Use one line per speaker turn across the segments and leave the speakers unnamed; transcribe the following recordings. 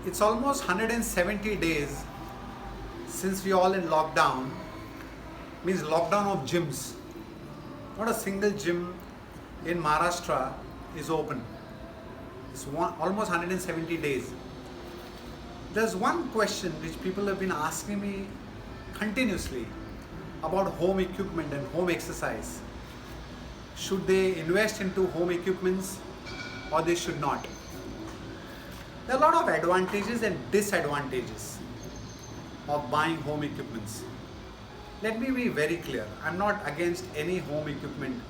It's almost 170 days since we all in lockdown, means lockdown of gyms. Not a single gym in Maharashtra is open. Almost 170 days. There's one question which people have been asking me continuously about home equipment and home exercise. Should they invest into home equipments or they should not? There are a lot of advantages and disadvantages of buying home equipments. Let me be very clear. I'm not against any home equipment,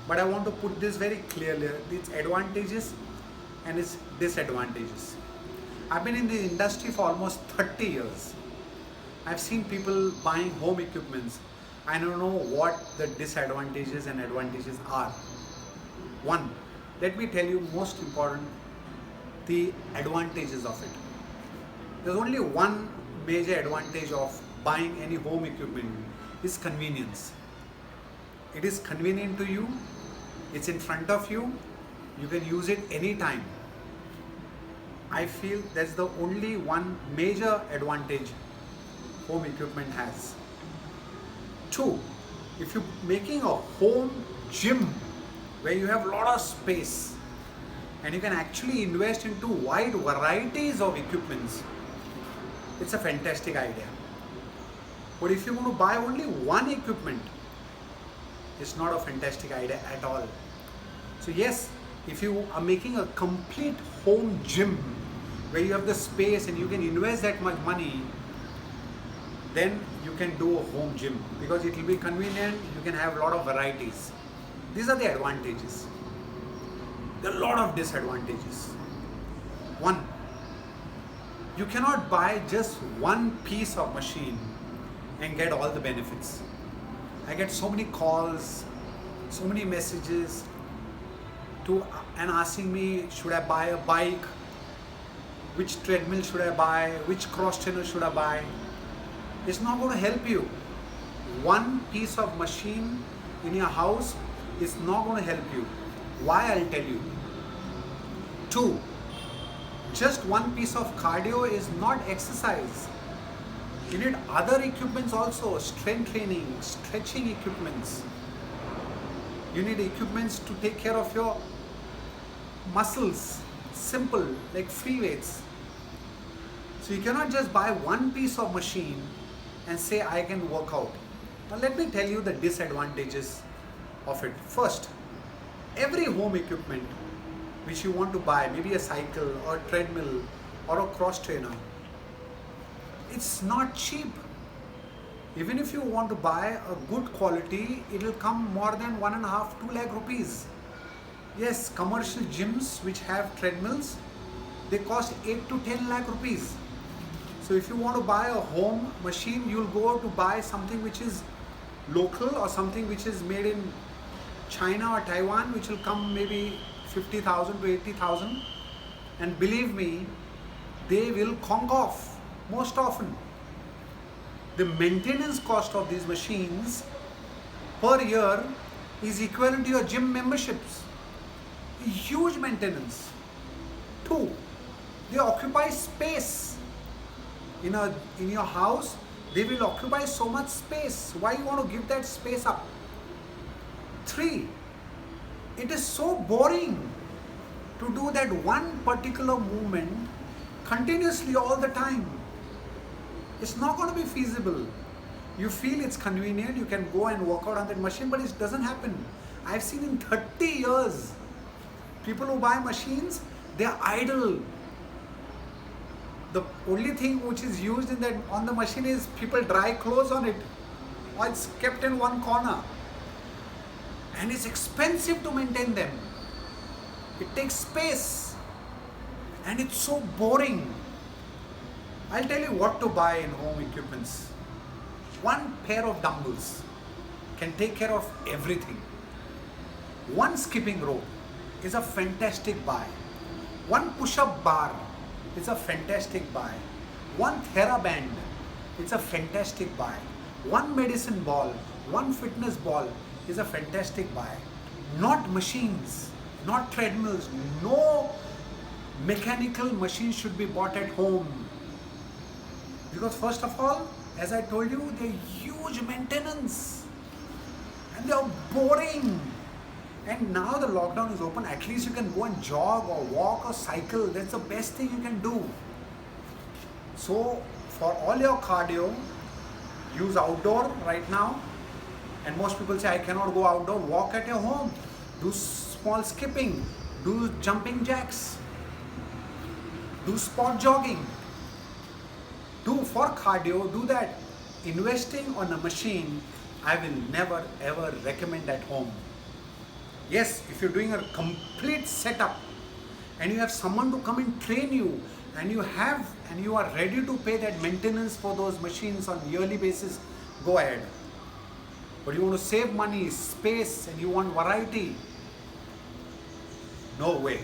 but I want to put this very clearly, its advantages and its disadvantages. I've been in the industry for almost 30 years. I've seen people buying home equipments. I don't know what the disadvantages and advantages are. One, let me tell you most important, the advantages of it. There's only one major advantage of buying any home equipment is convenience. It is convenient to you, it's in front of you, you can use it anytime. I feel that's the only one major advantage home equipment has. Two, if you're making a home gym where you have a lot of space and you can actually invest into wide varieties of equipments, it's a fantastic idea. But if you want to buy only one equipment, it's not a fantastic idea at all. So yes, if you are making a complete home gym where you have the space and you can invest that much money, then you can do a home gym because it will be convenient, you can have a lot of varieties. These are the advantages. There are a lot of disadvantages. One, you cannot buy just one piece of machine and get all the benefits. I get so many calls, so many messages and asking me, should I buy a bike? Which treadmill should I buy? Which cross trainer should I buy? It's not going to help you. One piece of machine in your house is not going to help you. Why? I'll tell you. Two, just one piece of cardio is not exercise. You need other equipments also, strength training, stretching equipments. You need equipments to take care of your muscles, simple, like free weights. So you cannot just buy one piece of machine and say I can work out. Now let me tell you the disadvantages of it. First, every home equipment which you want to buy, maybe a cycle or a treadmill or a cross trainer, it's not cheap. Even if you want to buy a good quality, it will come more than 1.5 2 lakh rupees. Yes, commercial gyms which have treadmills, they cost 8 to 10 lakh rupees. So if you want to buy a home machine, you'll go to buy something which is local or something which is made in China or Taiwan, which will come maybe 50,000 to 80,000. And believe me, they will conk off most often. The maintenance cost of these machines per year is equivalent to your gym memberships. Huge maintenance. Two, they occupy space. In your house, they will occupy so much space. Why you want to give that space up? Three, it is so boring to do that one particular movement continuously all the time. It's not going to be feasible. You feel it's convenient, you can go and work out on that machine, but it doesn't happen. I've seen in 30 years, people who buy machines, they are idle. The only thing which is used on the machine is people dry clothes on it, or it's kept in one corner. And it's expensive to maintain them. It takes space and it's so boring. I'll tell you what to buy in home equipments. One pair of dumbbells can take care of everything. One skipping rope is a fantastic buy. One push-up bar is a fantastic buy. One TheraBand, it's a fantastic buy. One medicine ball, one fitness ball is a fantastic buy. Not machines, not treadmills, no Mechanical machines should be bought at home. Because first of all, as I told you, they're huge maintenance and they're boring. And now the lockdown is open, at least you can go and jog or walk or cycle. That's the best thing you can do. So for all your cardio, use outdoor right now. And most people say, I cannot go outdoor. Walk at your home. Do small skipping. Do jumping jacks. Do spot jogging. Do for cardio, do that. Investing on a machine, I will never ever recommend at home. Yes, if you're doing a complete setup and you have someone to come and train you, and you are ready to pay that maintenance for those machines on yearly basis, go ahead. But you want to save money, space, and you want variety, no way.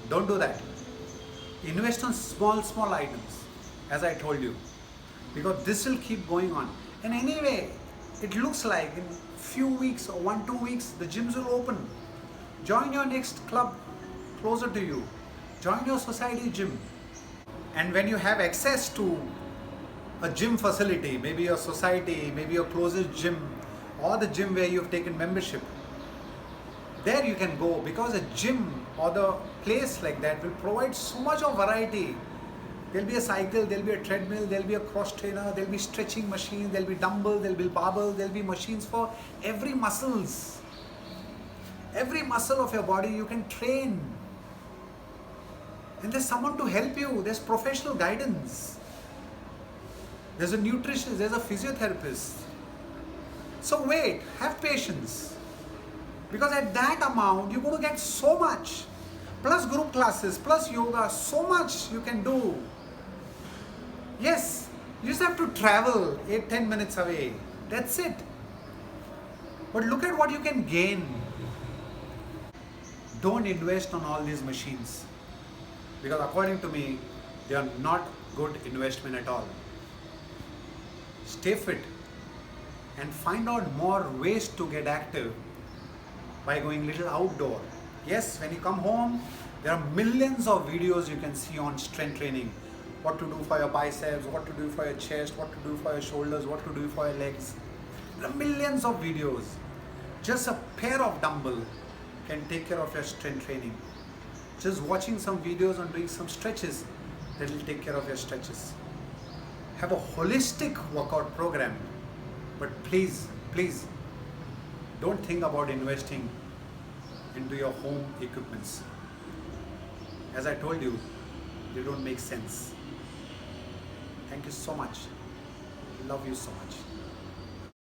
Don't do that. Invest on small items, as I told you, because this will keep going on. And anyway, it looks like in few weeks or 1-2 weeks, the gyms will open. Join your next club closer to you. Join your society gym. And when you have access to a gym facility, maybe your society, maybe your closest gym, or the gym where you've taken membership, there you can go, because a gym or the place like that will provide so much of variety. There'll be a cycle, there'll be a treadmill, there'll be a cross trainer, there'll be stretching machines, there'll be dumbbell, there'll be barbell, there'll be machines for every muscles. Every muscle of your body you can train. And there's someone to help you, there's professional guidance. There's a nutritionist, there's a physiotherapist. So wait, have patience. Because at that amount, you're going to get so much. Plus group classes, plus yoga, so much you can do. Yes, you just have to travel 8-10 minutes away. That's it. But look at what you can gain. Don't invest on all these machines. Because according to me, they are not good investment at all. Stay fit and find out more ways to get active by going little outdoor. Yes, when you come home, there are millions of videos you can see on strength training. What to do for your biceps, what to do for your chest, what to do for your shoulders, what to do for your legs. There are millions of videos. Just a pair of dumbbell can take care of your strength training. Just watching some videos on doing some stretches, that will take care of your stretches. Have a holistic workout program, but please, don't think about investing into your home equipments. As I told you, they don't make sense. Thank you so much. Love you so much.